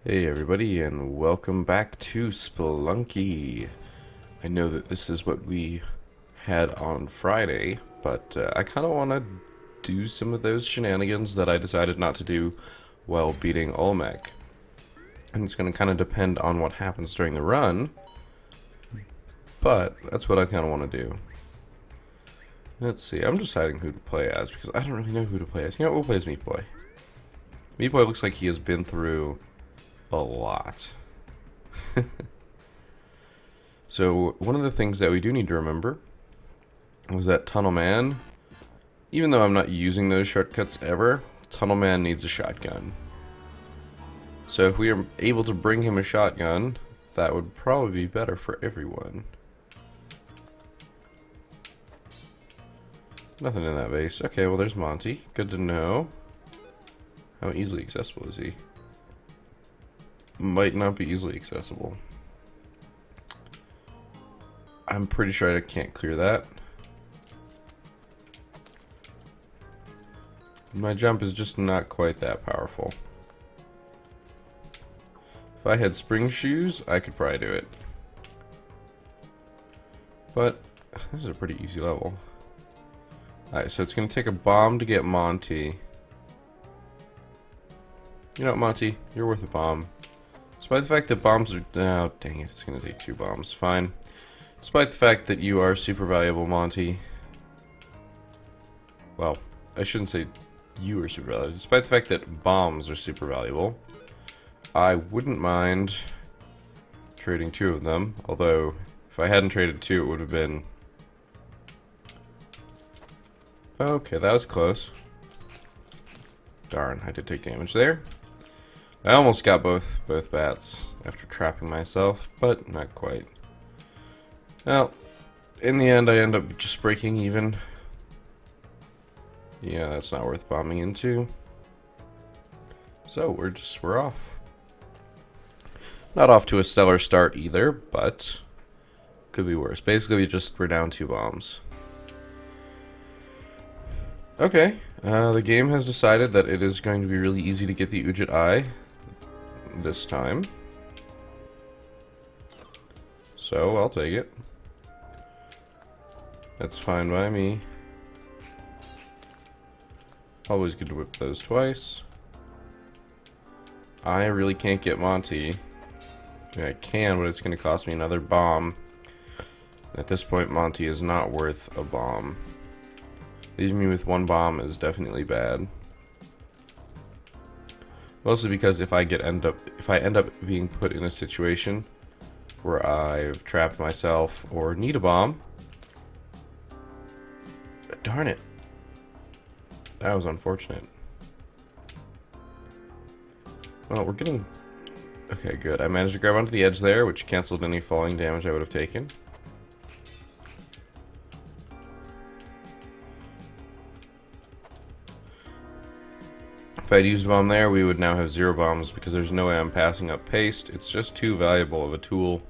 Hey everybody, and welcome back to Spelunky. I know that this is what we had on Friday, but I kind of want to do some of those shenanigans that I decided not to do while beating Olmec. And it's going to kind of depend on what happens during the run, but that's what I kind of want to do. Let's see, I'm deciding who to play as, because I don't really know who to play as. You know what, we'll play as Meat Boy. Meat Boy looks like he has been through a lot. So one of the things that we do need to remember was that Tunnel Man, even though I'm not using those shortcuts ever, Tunnel Man needs a shotgun. So if we are able to bring him a shotgun, that would probably be better for everyone. Nothing in that base. Okay, well there's Monty. Good to know. How easily accessible is he? Might not be easily accessible. I'm pretty sure I can't clear that. My jump is just not quite that powerful. If I had spring shoes, I could probably do it. But this is a pretty easy level. Alright, so it's going to take a bomb to get Monty. You know what, Monty? You're worth a bomb. Despite the fact that bombs are... Oh, dang it. It's going to take 2 bombs. Fine. Despite the fact that you are super valuable, Monty. Well, I shouldn't say you are super valuable. Despite the fact that bombs are super valuable, I wouldn't mind trading 2 of them. Although, if I hadn't traded 2, it would have been... Okay, that was close. Darn, I did take damage there. I almost got both bats after trapping myself, but not quite. Well, in the end I end up just breaking even. Yeah, that's not worth bombing into. So we're off. Not off to a stellar start either, but could be worse. Basically we're down 2 bombs. Okay, the game has decided that it is going to be really easy to get the Udjat Eye this time. So, I'll take it. That's fine by me. Always good to whip those twice. I really can't get Monty. I mean, I can, but it's going to cost me another bomb. At this point, Monty is not worth a bomb. Leaving me with 1 bomb is definitely bad. Mostly because if I end up being put in a situation where I've trapped myself or need a bomb. Darn it. That was unfortunate. Well, we're getting... Okay, good. I managed to grab onto the edge there, which canceled any falling damage I would have taken. If I'd used a bomb there, we would now have 0 bombs because there's no way I'm passing up paste. It's just too valuable of a tool.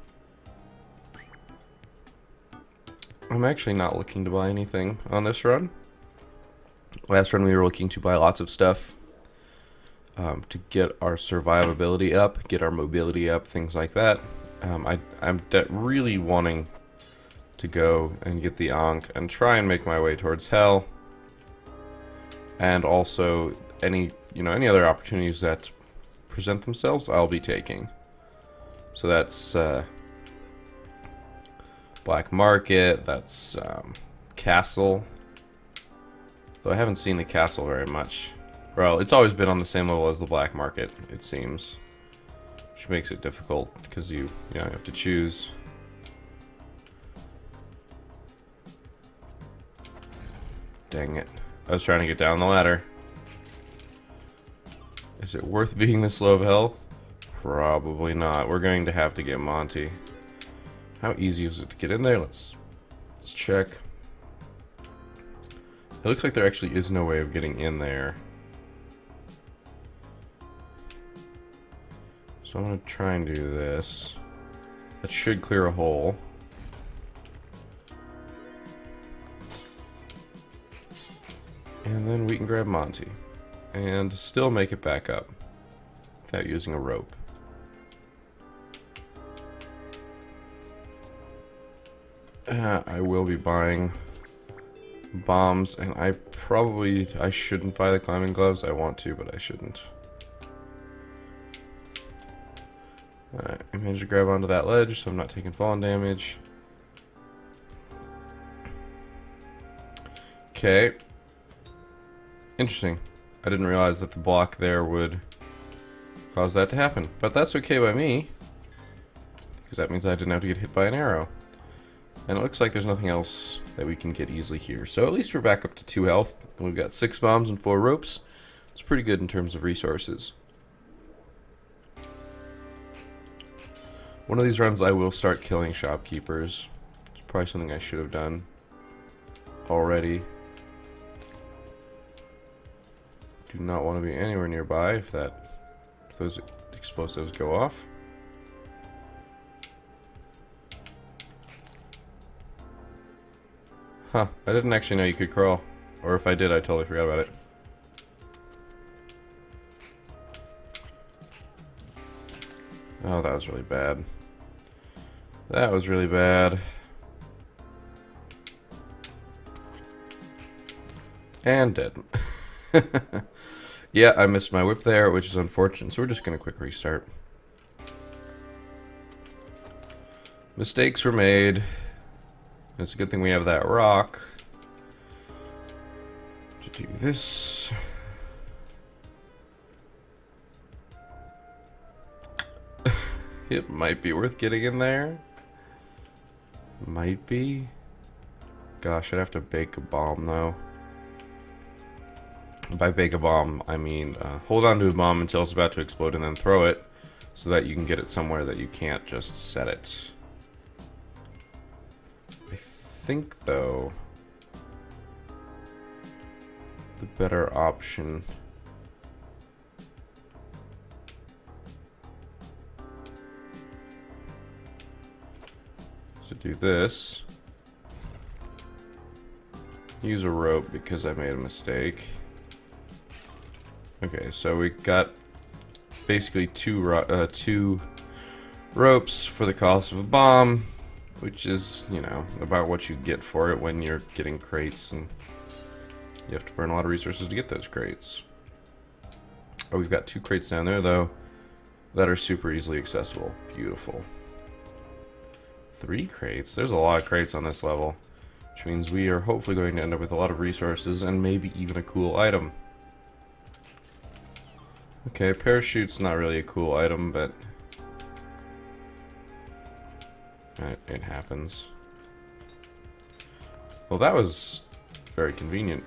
I'm actually not looking to buy anything on this run. Last run we were looking to buy lots of stuff to get our survivability up, get our mobility up, things like that. I'm really wanting to go and get the Ankh and try and make my way towards Hell. And also any other opportunities that present themselves, I'll be taking. So that's Black Market, that's Castle. Though I haven't seen the Castle very much. Well, it's always been on the same level as the Black Market, it seems. Which makes it difficult, because you have to choose. Dang it. I was trying to get down the ladder. Is it worth being this low of health? Probably not. We're going to have to get Monty. How easy is it to get in there? Let's check. It looks like there actually is no way of getting in there. So I'm going to try and do this. That should clear a hole. And then we can grab Monty. And still make it back up without using a rope. I will be buying bombs, and I shouldn't buy the climbing gloves. I want to, but I shouldn't. Alright, I managed to grab onto that ledge, so I'm not taking falling damage. Okay. Interesting. I didn't realize that the block there would cause that to happen. But that's okay by me, because that means I didn't have to get hit by an arrow. And it looks like there's nothing else that we can get easily here. So at least we're back up to 2 health. And we've got 6 bombs and 4 ropes. It's pretty good in terms of resources. One of these runs I will start killing shopkeepers. It's probably something I should have done already. Do not want to be anywhere nearby if those explosives go off. Huh, I didn't actually know you could crawl. Or if I did, I totally forgot about it. Oh, that was really bad. That was really bad. And dead. Yeah, I missed my whip there, which is unfortunate, so we're just going to quick restart. Mistakes were made. It's a good thing we have that rock to do this. It might be worth getting in there. Might be. Gosh, I'd have to bake a bomb though. By bake a bomb, I mean hold on to a bomb until it's about to explode and then throw it so that you can get it somewhere that you can't just set it. I think, though, the better option is to do this. Use a rope because I made a mistake. Okay, so we got basically two ropes for the cost of a bomb, which is, you know, about what you get for it when you're getting crates, and you have to burn a lot of resources to get those crates. Oh, we've got 2 crates down there, though, that are super easily accessible. Beautiful. 3 crates? There's a lot of crates on this level, which means we are hopefully going to end up with a lot of resources and maybe even a cool item. Okay, parachute's not really a cool item, but it happens. Well, that was very convenient.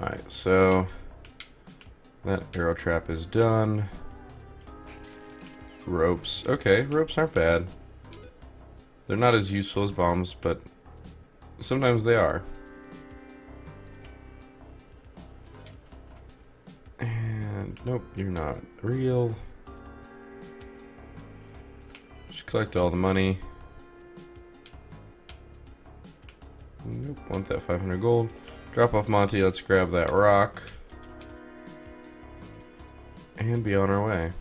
Alright, so that arrow trap is done. Ropes. Okay, ropes aren't bad. They're not as useful as bombs, but sometimes they are. Nope, you're not real. Just collect all the money. Nope, want that 500 gold. Drop off Monty, let's grab that rock. And be on our way.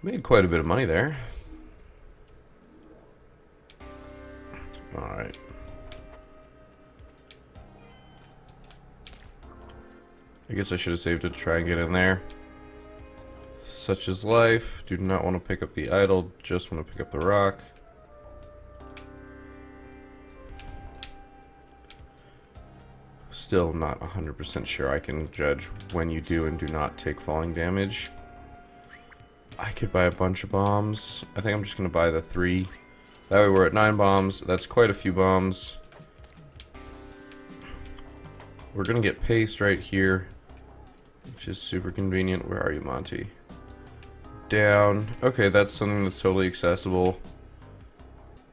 Made quite a bit of money there. Alright. I guess I should have saved it to try and get in there. Such is life. Do not want to pick up the idol, just want to pick up the rock. Still not 100% sure I can judge when you do and do not take falling damage. I could buy a bunch of bombs. I think I'm just going to buy the 3. That way we're at 9 bombs. That's quite a few bombs. We're going to get paste right here, which is super convenient. Where are you, Monty? Down. Okay, that's something that's totally accessible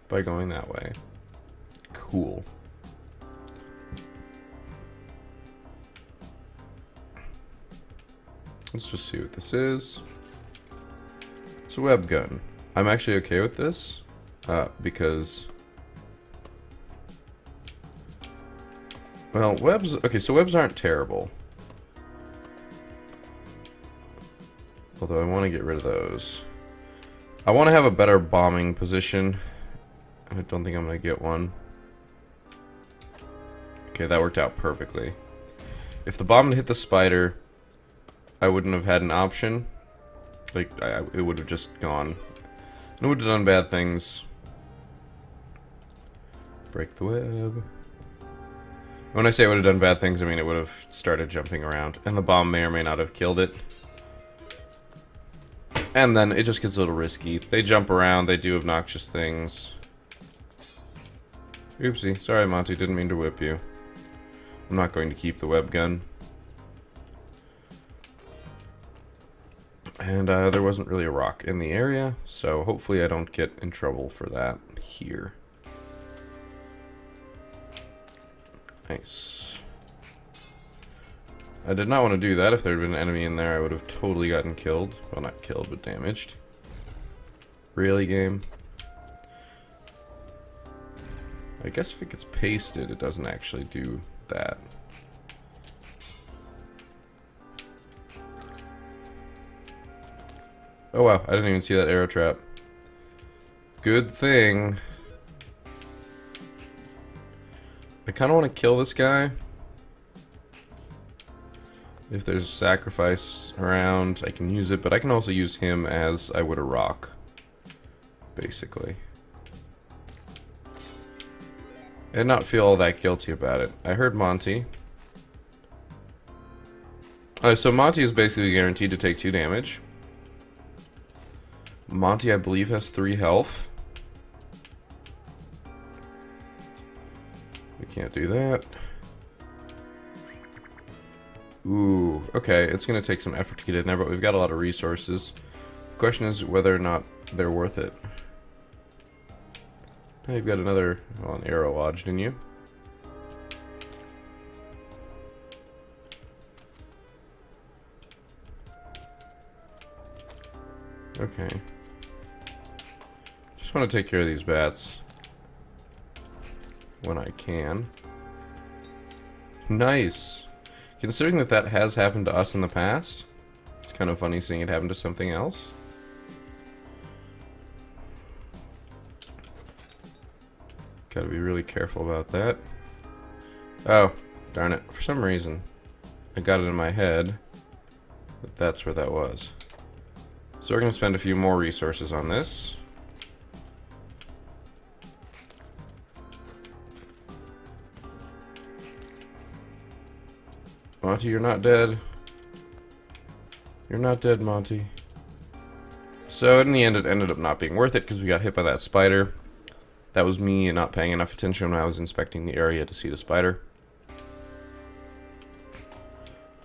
by going that way. Cool. Let's just see what this is. It's a web gun. I'm actually okay with this because, well, webs, okay, so webs aren't terrible. Although I want to get rid of those. I want to have a better bombing position. I don't think I'm going to get one. Okay, that worked out perfectly. If the bomb had hit the spider, I wouldn't have had an option. Like, it would have just gone. It would have done bad things. Break the web. When I say it would have done bad things, I mean it would have started jumping around. And the bomb may or may not have killed it. And then it just gets a little risky. They jump around, they do obnoxious things. Oopsie, sorry Monty, didn't mean to whip you. I'm not going to keep the web gun. And there wasn't really a rock in the area, so hopefully I don't get in trouble for that here. Nice. I did not want to do that. If there had been an enemy in there, I would have totally gotten killed. Well, not killed, but damaged. Really, game? I guess if it gets pasted, it doesn't actually do that. Oh wow, I didn't even see that arrow trap. Good thing. I kind of want to kill this guy. If there's sacrifice around, I can use it, but I can also use him as I would a rock. Basically. And not feel all that guilty about it. I heard Monty. So Monty is basically guaranteed to take 2 damage. Monty, I believe, has 3 health. We can't do that. Ooh, okay, it's going to take some effort to get in there, but we've got a lot of resources. The question is whether or not they're worth it. Now you've got another, well, an arrow lodged in you. Okay. Just want to take care of these bats when I can. Nice. Considering that that has happened to us in the past, it's kind of funny seeing it happen to something else. Gotta be really careful about that. Oh, darn it. For some reason, I got it in my head that that's where that was. So we're going to spend a few more resources on this. Monty, you're not dead. You're not dead, Monty. So in the end, it ended up not being worth it because we got hit by that spider. That was me not paying enough attention when I was inspecting the area to see the spider.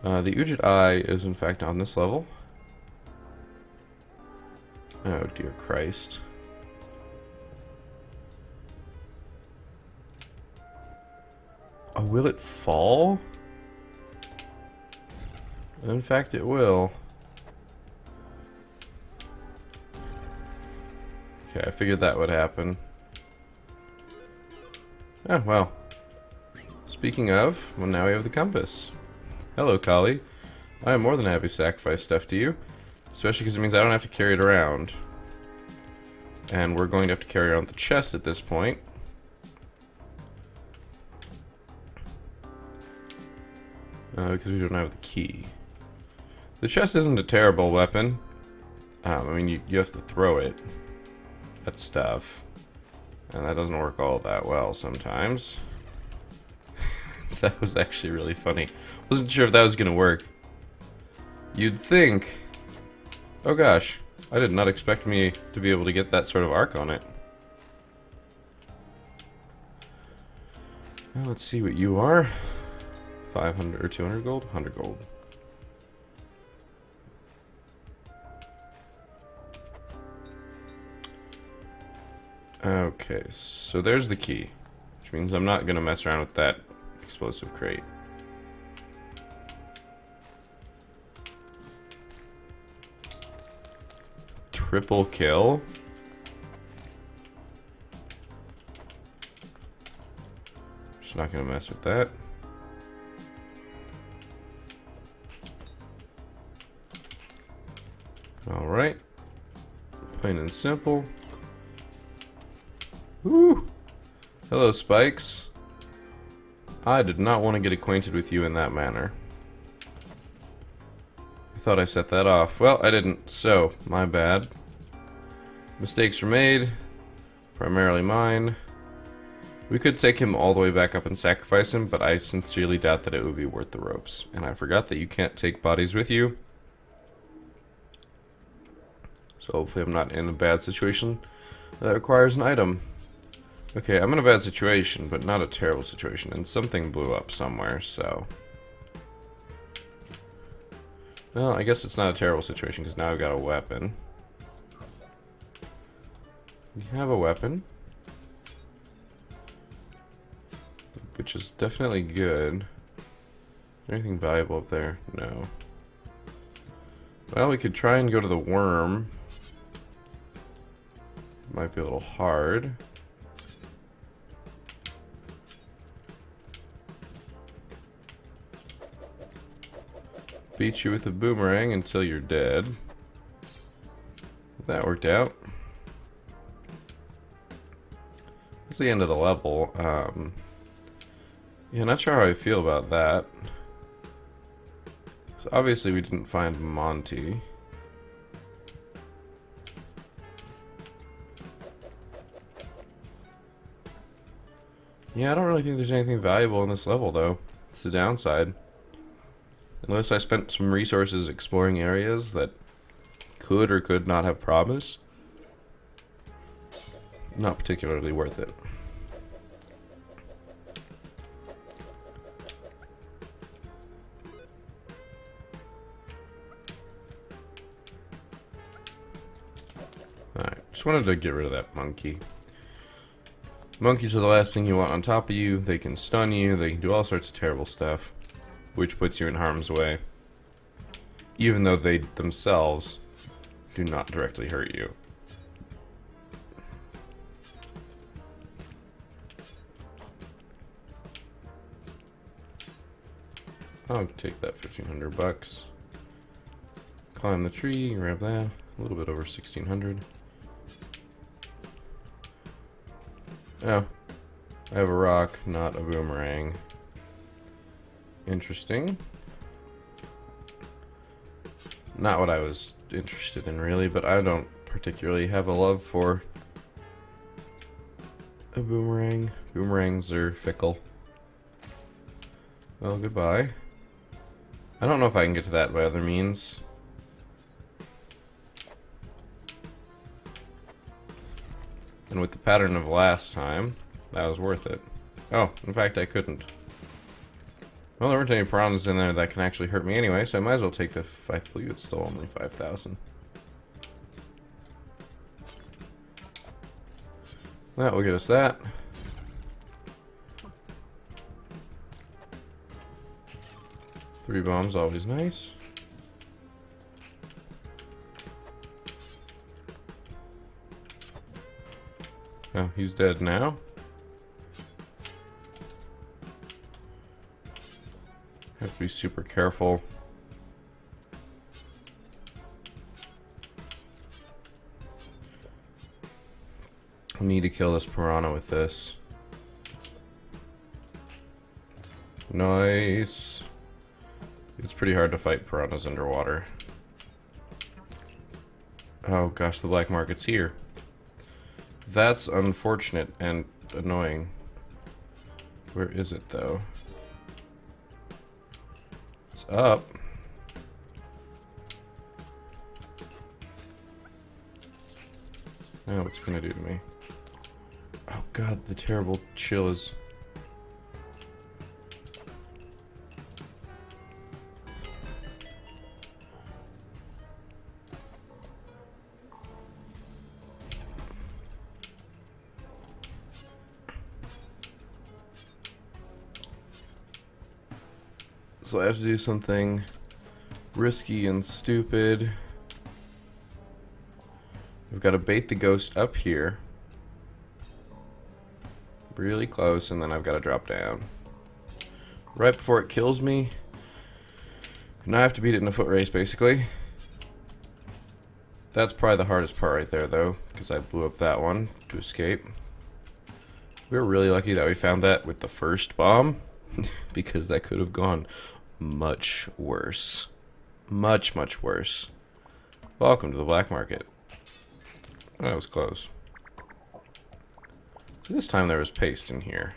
The Ujit Eye is in fact on this level. Oh dear Christ. Oh, will it fall? In fact, it will. Okay, I figured that would happen. Oh, well. Speaking of, well, now we have the compass. Hello, Kali. I am more than happy to sacrifice stuff to you. Especially because it means I don't have to carry it around. And we're going to have to carry around the chest at this point. Because we don't have the key. The chest isn't a terrible weapon. I mean, you have to throw it at stuff. And that doesn't work all that well sometimes. That was actually really funny. Wasn't sure if that was going to work. You'd think... Oh gosh, I did not expect me to be able to get that sort of arc on it. Well, let's see what you are. 500 or 200 gold? 100 gold. Okay, so there's the key. Which means I'm not going to mess around with that explosive crate. Triple kill? Just not going to mess with that. Alright. Plain and simple. Woo! Hello, Spikes. I did not want to get acquainted with you in that manner. I thought I set that off. Well, I didn't, so my bad. Mistakes were made. Primarily mine. We could take him all the way back up and sacrifice him, but I sincerely doubt that it would be worth the ropes. And I forgot that you can't take bodies with you. So hopefully I'm not in a bad situation that requires an item. Okay, I'm in a bad situation, but not a terrible situation. And something blew up somewhere, so... Well, I guess it's not a terrible situation, because now I've got a weapon. We have a weapon. Which is definitely good. Is there anything valuable up there? No. Well, we could try and go to the worm. Might be a little hard. Beat you with a boomerang until you're dead. That worked out. That's the end of the level. Yeah, not sure how I feel about that. So obviously we didn't find Monty. Yeah, I don't really think there's anything valuable in this level, though. It's the downside. Unless I spent some resources exploring areas that could or could not have promise. Not particularly worth it. Alright, just wanted to get rid of that monkey. Monkeys are the last thing you want on top of you. They can stun you, they can do all sorts of terrible stuff, which puts you in harm's way. Even though they themselves do not directly hurt you. I'll take that 1,500 bucks. Climb the tree, grab that. A little bit over 1,600. Oh, I have a rock, not a boomerang. Interesting. Not what I was interested in, really, but I don't particularly have a love for a boomerang. Boomerangs are fickle. Well, goodbye. I don't know if I can get to that by other means. And with the pattern of last time, that was worth it. Oh, in fact, I couldn't. Well, there weren't any piranhas in there that can actually hurt me anyway, so I might as well take the... I believe it's still only 5,000. That will get us that. Three bombs, always nice. Oh, he's dead now. Have to be super careful. I need to kill this piranha with this. Nice. It's pretty hard to fight piranhas underwater. Oh gosh, the black market's here. That's unfortunate and annoying. Where is it though? It's up. Oh, what's it gonna do to me? Oh god, the terrible chill is... So I have to do something risky and stupid. We've got to bait the ghost up here. Really close, and then I've got to drop down. Right before it kills me. Now I have to beat it in a foot race, basically. That's probably the hardest part right there, though, because I blew up that one to escape. We were really lucky that we found that with the first bomb, because that could have gone much worse. Much, much worse. Welcome to the black market. That was close. So this time there was paste in here.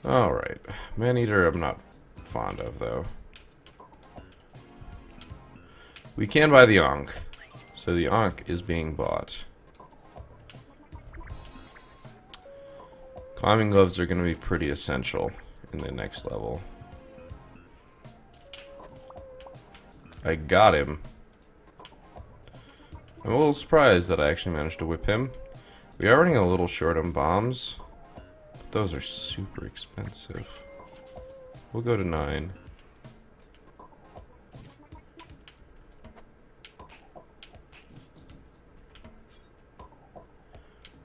Alright. Man-eater I'm not fond of, though. We can buy the Ankh. So the Ankh is being bought. Climbing gloves are going to be pretty essential in the next level. I got him. I'm a little surprised that I actually managed to whip him. We are running a little short on bombs, but those are super expensive. We'll go to 9.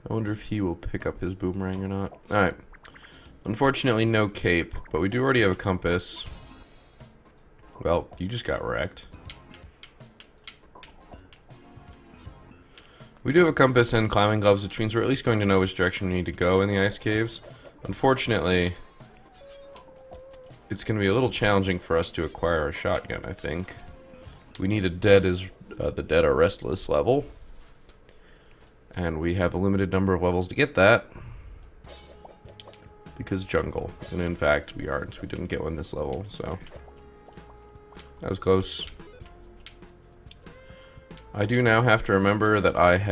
I wonder if he will pick up his boomerang or not. Alright. Unfortunately, no cape, but we do already have a compass. Well, you just got wrecked. We do have a compass and climbing gloves, which means we're at least going to know which direction we need to go in the ice caves. Unfortunately, it's going to be a little challenging for us to acquire a shotgun, I think. We need a the dead are restless level. And we have a limited number of levels to get that. Because jungle. And in fact, we aren't. We didn't get one this level, so. That was close. I do now have to remember that I do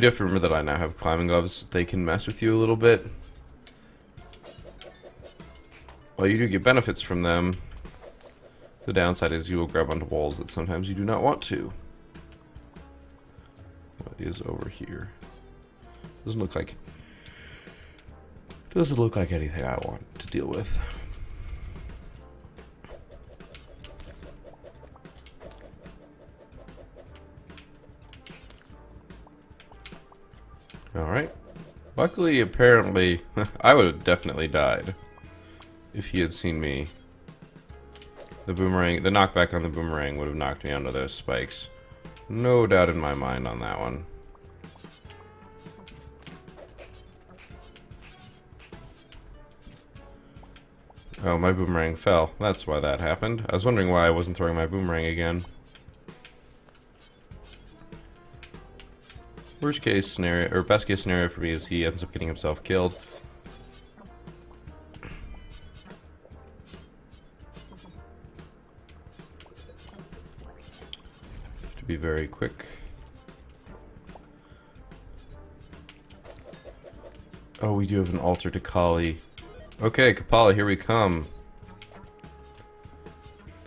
have to remember that I now have climbing gloves. They can mess with you a little bit. While you do get benefits from them, the downside is you will grab onto walls that sometimes you do not want to. What is over here? Doesn't look like anything I want to deal with. Alright. Luckily, apparently, I would have definitely died if he had seen me. The knockback on the boomerang would have knocked me onto those spikes. No doubt in my mind on that one. Oh, my boomerang fell. That's why that happened. I was wondering why I wasn't throwing my boomerang again. Worst case scenario, or best case scenario for me is he ends up getting himself killed. Have to be very quick. Oh, we do have an altar to Kali. Okay, Kapala, here we come.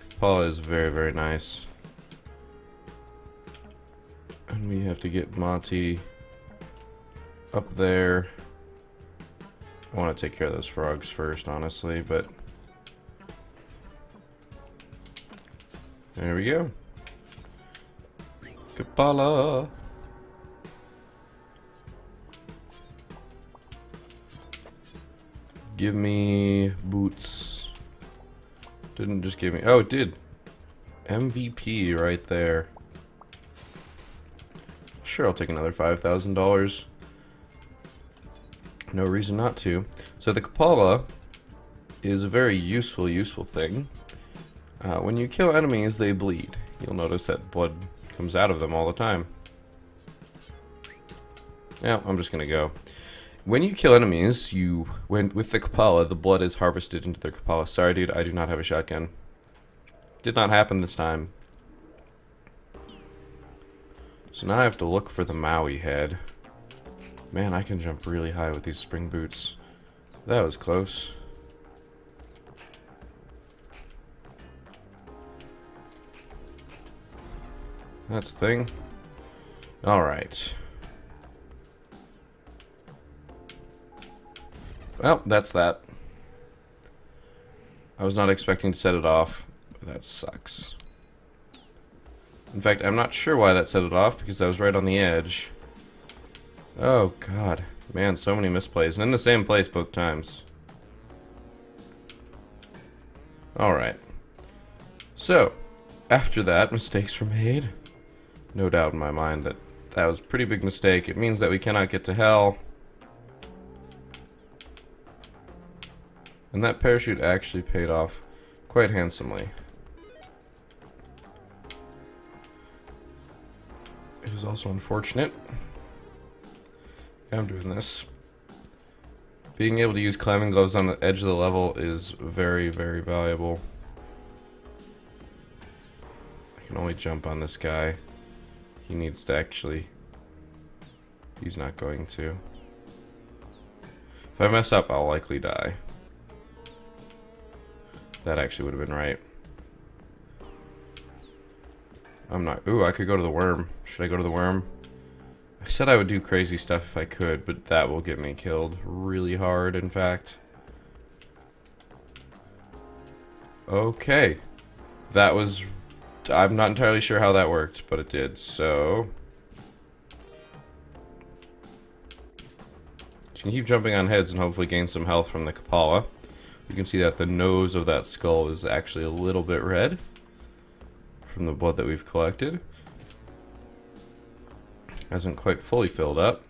Kapala is very, very nice. And we have to get Monty up there. I want to take care of those frogs first, honestly, but... There we go. Kapala! Give me boots. Didn't just give me... Oh, it did. MVP right there. Sure, I'll take another $5,000. No reason not to. So the Kapala is a very useful thing. When you kill enemies, they bleed. You'll notice that blood comes out of them all the time. Yeah, I'm just gonna go. When you kill enemies, with the Kapala, the blood is harvested into their Kapala. Sorry, dude, I do not have a shotgun. Did not happen this time. So now I have to look for the Maui head. Man, I can jump really high with these spring boots. That was close. That's the thing. Alright. Well, that's that. I was not expecting to set it off. That sucks. In fact, I'm not sure why that set it off, because I was right on the edge. Oh, God. Man, so many misplays. And in the same place both times. Alright. So, after that, mistakes were made. No doubt in my mind that that was a pretty big mistake. It means that we cannot get to hell. And that parachute actually paid off quite handsomely. It is also unfortunate. I'm doing this. Being able to use climbing gloves on the edge of the level is very, very valuable. I can only jump on this guy. He needs to actually... He's not going to. If I mess up, I'll likely die. That actually would have been right. I'm not... Ooh, I could go to the worm. Should I go to the worm? I said I would do crazy stuff if I could, but that will get me killed really hard, in fact. Okay. That was... I'm not entirely sure how that worked, but it did, so... You can keep jumping on heads and hopefully gain some health from the Kapala. You can see that the nose of that skull is actually a little bit red from the blood that we've collected. Hasn't quite fully filled up.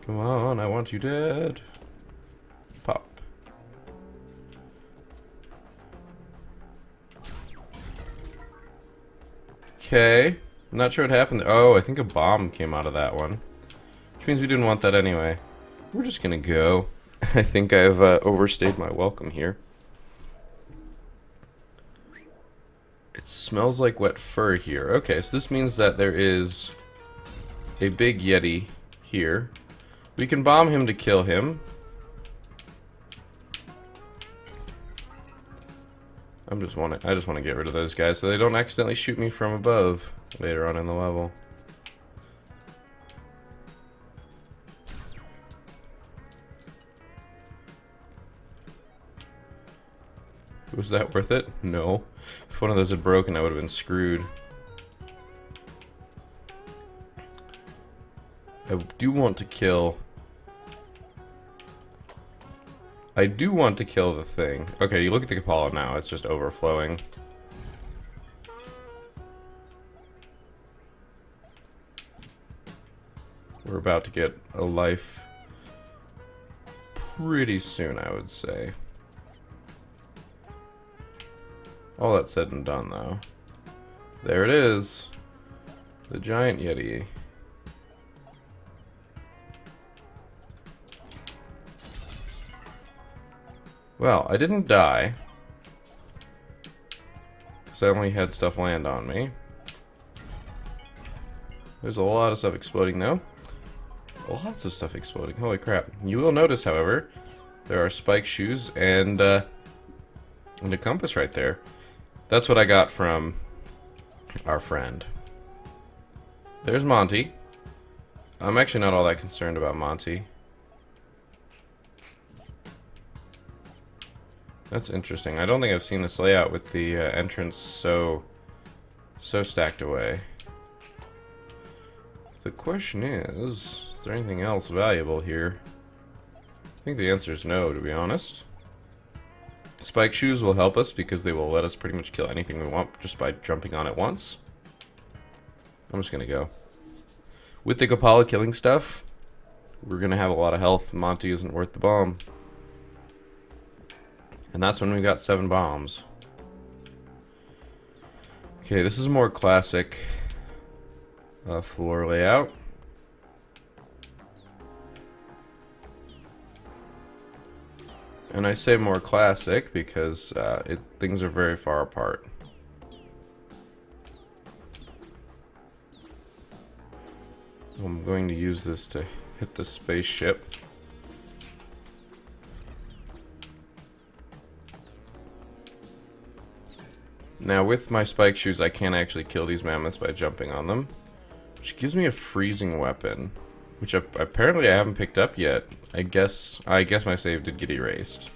Come on, I want you dead. Pop. Okay. I'm not sure what happened. Oh, I think a bomb came out of that one. Which means we didn't want that anyway. We're just gonna go. I think I've overstayed my welcome here. It smells like wet fur here. Okay, so this means that there is a big Yeti here. We can bomb him to kill him. I just want to get rid of those guys so they don't accidentally shoot me from above later on in the level. Was that worth it? No. If one of those had broken, I would have been screwed. I do want to kill... I do want to kill the thing. Okay, you look at the Kapala now, it's just overflowing. We're about to get a life pretty soon, I would say. All that said and done, though. There it is. The giant Yeti. Well, I didn't die. Because I only had stuff land on me. There's a lot of stuff exploding, though. Lots of stuff exploding. Holy crap. You will notice, however, there are spike shoes and a compass right there. That's what I got from our friend. There's Monty. I'm actually not all that concerned about Monty. That's interesting. I don't think I've seen this layout with the entrance so stacked away. The question is there anything else valuable here? I think the answer is no, to be honest. Spike shoes will help us because they will let us pretty much kill anything we want just by jumping on it once. I'm just gonna go. With the Kapala killing stuff, we're gonna have a lot of health. Monty isn't worth the bomb. And that's when we got 7 bombs. Okay, this is a more classic floor layout. And I say more classic because things are very far apart. I'm going to use this to hit the spaceship. Now with my spike shoes I can actually kill these mammoths by jumping on them, which gives me a freezing weapon, which apparently I haven't picked up yet. I guess my save did get erased.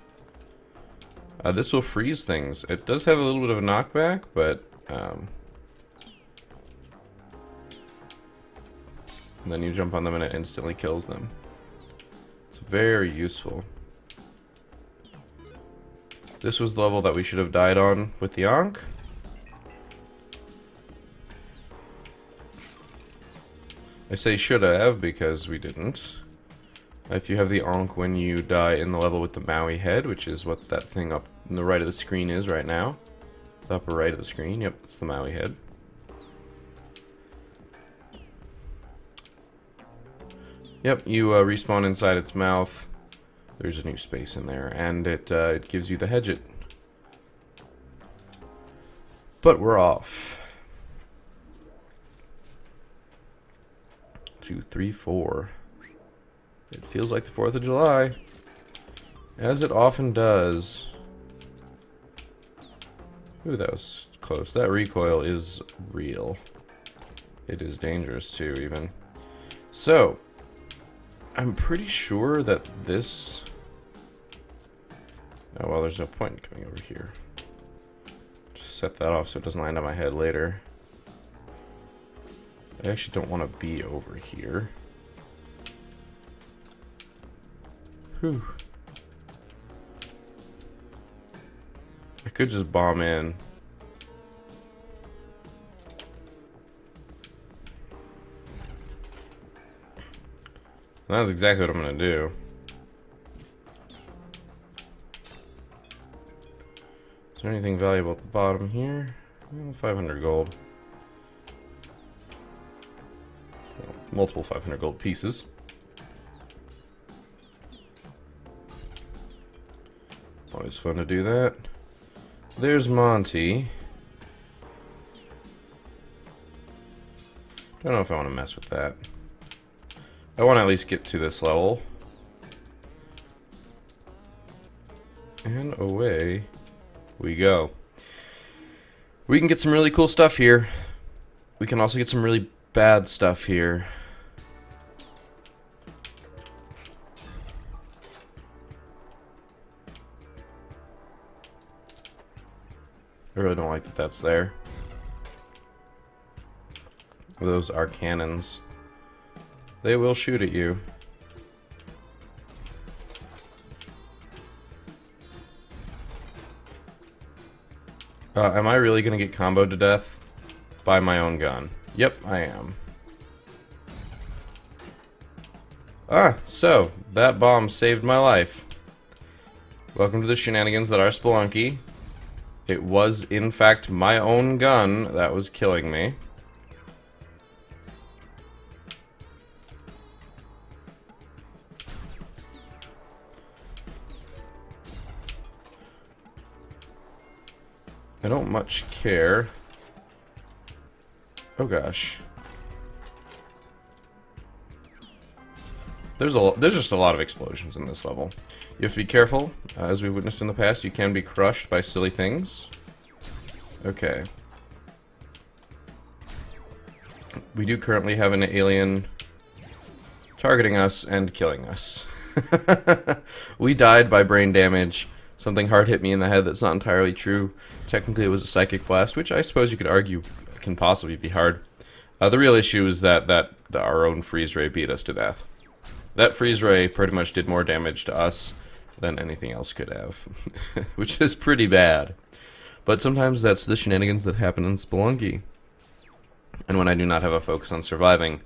This will freeze things. It does have a little bit of a knockback, but and then you jump on them and it instantly kills them. It's Very useful. This was the level that we should have died on with the Ankh. I say should have because we didn't. If you have the Ankh when you die in the level with the Maui head, which is what that thing up in the right of the screen is right now. The upper right of the screen, yep, that's the Maui head. Yep, you respawn inside its mouth. There's a new space in there, and it gives you the Hedget. But we're off. 2, 3, 4. It feels like the 4th of July, as it often does. Ooh, that was close. That recoil is real. It is dangerous too, even. So, I'm pretty sure that this... Oh, well, there's no point in coming over here. Just set that off so it doesn't land on my head later. I actually don't want to be over here. Whew. I could just bomb in. And that's exactly what I'm gonna do. Is there anything valuable at the bottom here? 500 gold. Well, multiple 500 gold pieces. Always fun to do that. There's Monty. Don't know if I want to mess with that. I want to at least get to this level. And away we go. We can get some really cool stuff here. We can also get some really bad stuff here. I really don't like that that's there. Those are cannons. They will shoot at you. Am I really gonna get comboed to death by my own gun? Yep, I am. So that bomb saved my life. Welcome to the shenanigans that are Spelunky. It was, in fact, my own gun that was killing me. I don't much care. Oh gosh. There's just a lot of explosions in this level. You have to be careful. As we've witnessed in the past, you can be crushed by silly things. Okay. We do currently have an alien targeting us and killing us. We died by brain damage. Something hard hit me in the head. That's not entirely true. Technically, it was a psychic blast, which I suppose you could argue can possibly be hard. The real issue is that our own freeze ray beat us to death. That freeze ray pretty much did more damage to us than anything else could have, which is pretty bad. But sometimes that's the shenanigans that happen in Spelunky. And when I do not have a focus on surviving,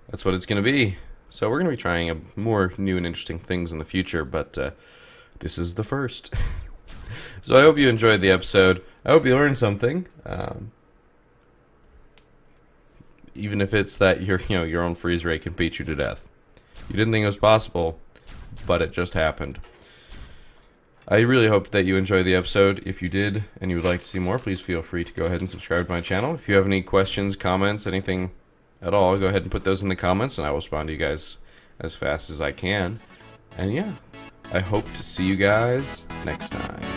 that's what it's going to be. So we're going to be trying more new and interesting things in the future, but this is the first. So I hope you enjoyed the episode. I hope you learned something. Even if it's that your own freeze ray can beat you to death. You didn't think it was possible, but it just happened. I really hope that you enjoyed the episode. If you did and you would like to see more, please feel free to go ahead and subscribe to my channel. If you have any questions, comments, anything at all, go ahead and put those in the comments and I will respond to you guys as fast as I can. And yeah, I hope to see you guys next time.